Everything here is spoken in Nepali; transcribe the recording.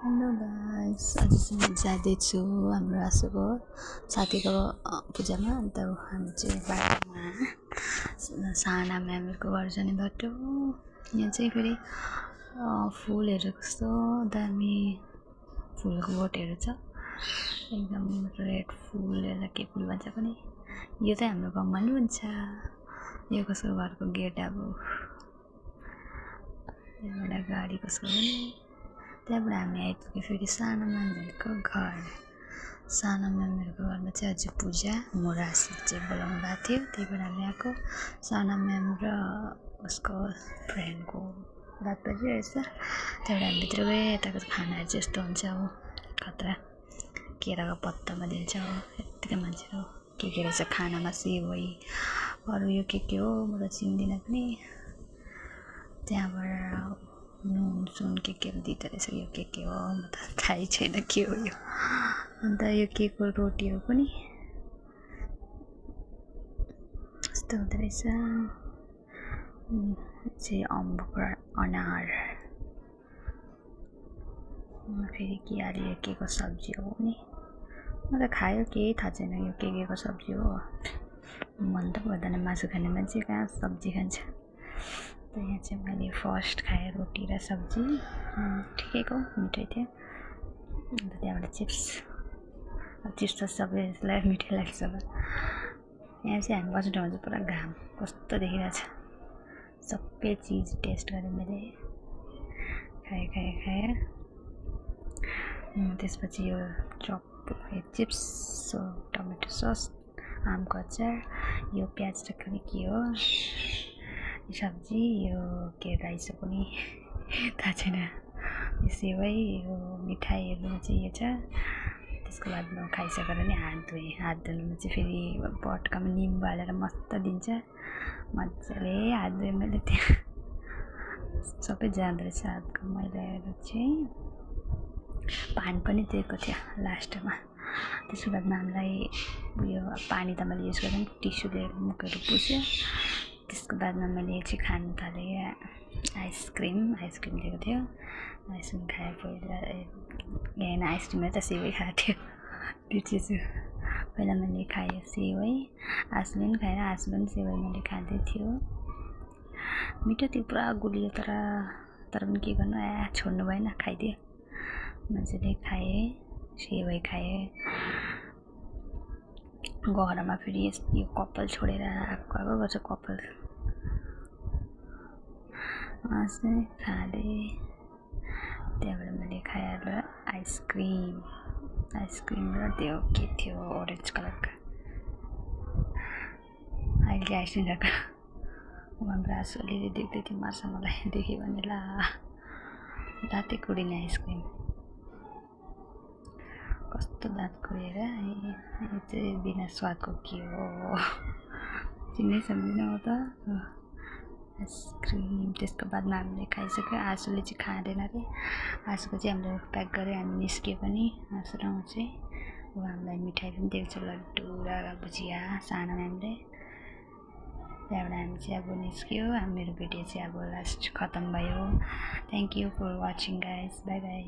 हेलो गाइस, आज चाहिँ म जाँदैछु हाम्रो आशुको साथीको पूजामा। अन्त हामी चाहिँ बाटोमा साना म्यामहरूको घर जाने बाटो। यहाँ चाहिँ फेरि फुलहरू कस्तो दामी फुलको बोटहरू छ, एकदम रेड फुल। यसलाई के फुल भन्छ पनि, यो चाहिँ हाम्रो गाउँमा नि हुन्छ। यो कसको घरको गेट अब एउटा गाडी कसको पनि। त्यहाँबाट हामी आइपुग्यो फेरि सानो म्यामहरूको घर। सानो म्यामहरूको घरमा चाहिँ आज पूजा, म र आशिष चाहिँ बोलाउनु भएको थियो, त्यही भएर हामी आएको। सानो म्याम र उसको फ्रेन्डको बात परिरहेछ। त्यहाँबाट हामी भित्र गएँ। यताको खानाहरू चाहिँ यस्तो हुन्छ, अब खतरा केराको पत्तामा दिन्छ हो यत्तिकै मान्छेहरू। के रहेछ खानामा, सेवै अरू यो के हो म त चिन्दिनँ पनि। त्यहाँबाट नुन सुन के दिँदो रहेछ, यो के हो म त थाहै छैन के हो यो। अन्त यो के को रोटी हो पनि यस्तो हुँदो रहेछ चाहिँ अम्बक र अनार। फेरि के अरे यो के को सब्जी हो नि, म त खायो केही थाहा छैन यो के को सब्जी हो। मन त पर्दैन, मासु खाने मान्छे कहाँ सब्जी खान्छ। त यहाँ चाहिँ मैले फर्स्ट खाएँ रोटी र सब्जी, ठिकैको मिठै थियो। अन्त त्यहाँबाट चिप्स त सबैलाई मिठै लाग्छ होला। यहाँ चाहिँ हामी बस्ने ठाउँमा चाहिँ पुरा घाम कस्तो देखिरहेछ। सबै चिज टेस्ट गरेँ मैले, खाएँ। त्यसपछि यो चिप्स, टमेटो सस, आमको अचार, यो प्याज र के हो सब्जी, यो के राइस हो पनि थाहा छैन, यो सेवै, यो मिठाईहरू चाहिँ यो छ। त्यसको बादमा खाइसकेर नि हात धोएँ। हात धुनुमा चाहिँ फेरि पटकामा निम्बु हालेर मस्त दिन्छ, मजाले हात धोएँ मैले। त्यहाँ सबै जाँदो रहेछ हातको मैलाहरू चाहिँ। पानी पनि दिएको थियो लास्टमा। त्यसको बादमा हामीलाई उयो पानी त मैले युज गरेँ, टिस्युले मुखहरू पुछ्यो। त्यसको बादमा मैले चाहिँ खानु थालेँ आइसक्रिम दिएको थियो। आइसक्रिम खाएँ पहिला, यहाँ आइसक्रिममा त सेवै खाएको थियो त्यो चिज। पहिला मैले खाएँ सेवै, आशुले पनि खाएर आशु पनि सेवै मैले खाँदै थियो। मिठो थियो, पुरा गुलियो, तर पनि के गर्नु, छोड्नु भएन, खाइदियो। मजाले खाएँ, सेवै खाएँ। घरमा फेरि यो कपाल छोडेर आएको गर्छ, कपाल खाँदै। त्यहाँबाट मैले खाएर आइसक्रिम र त्यो के थियो ओरेन्ज कलरको, अहिले आइसक्रिम खाएको। हाम्रो आशु अलिअलि देख्दै थियो, मार्छ मलाई देख्यो भने। ला दाँतै कुडिने आइसक्रिम, कस्तो दाँत कुरेर। यो चाहिँ बिना स्वादको के हो चिन्नै सक्दिनँ म त आइसक्रिम। त्यसको बादमा हामीले खाइसक्यो। आशुले चाहिँ खाँदैन अरे, आशुको चाहिँ हामीले प्याक गरेर हामी निस्क्यो पनि। आशु र म चाहिँ अब हामीलाई मिठाई पनि दिएको छ, लड्डु र भुजिया सानो म्यामले। त्यहाँबाट हामी चाहिँ अब निस्क्यो। मेरो भिडियो चाहिँ अब लास्ट खतम भयो। Thank you for watching guys, bye by.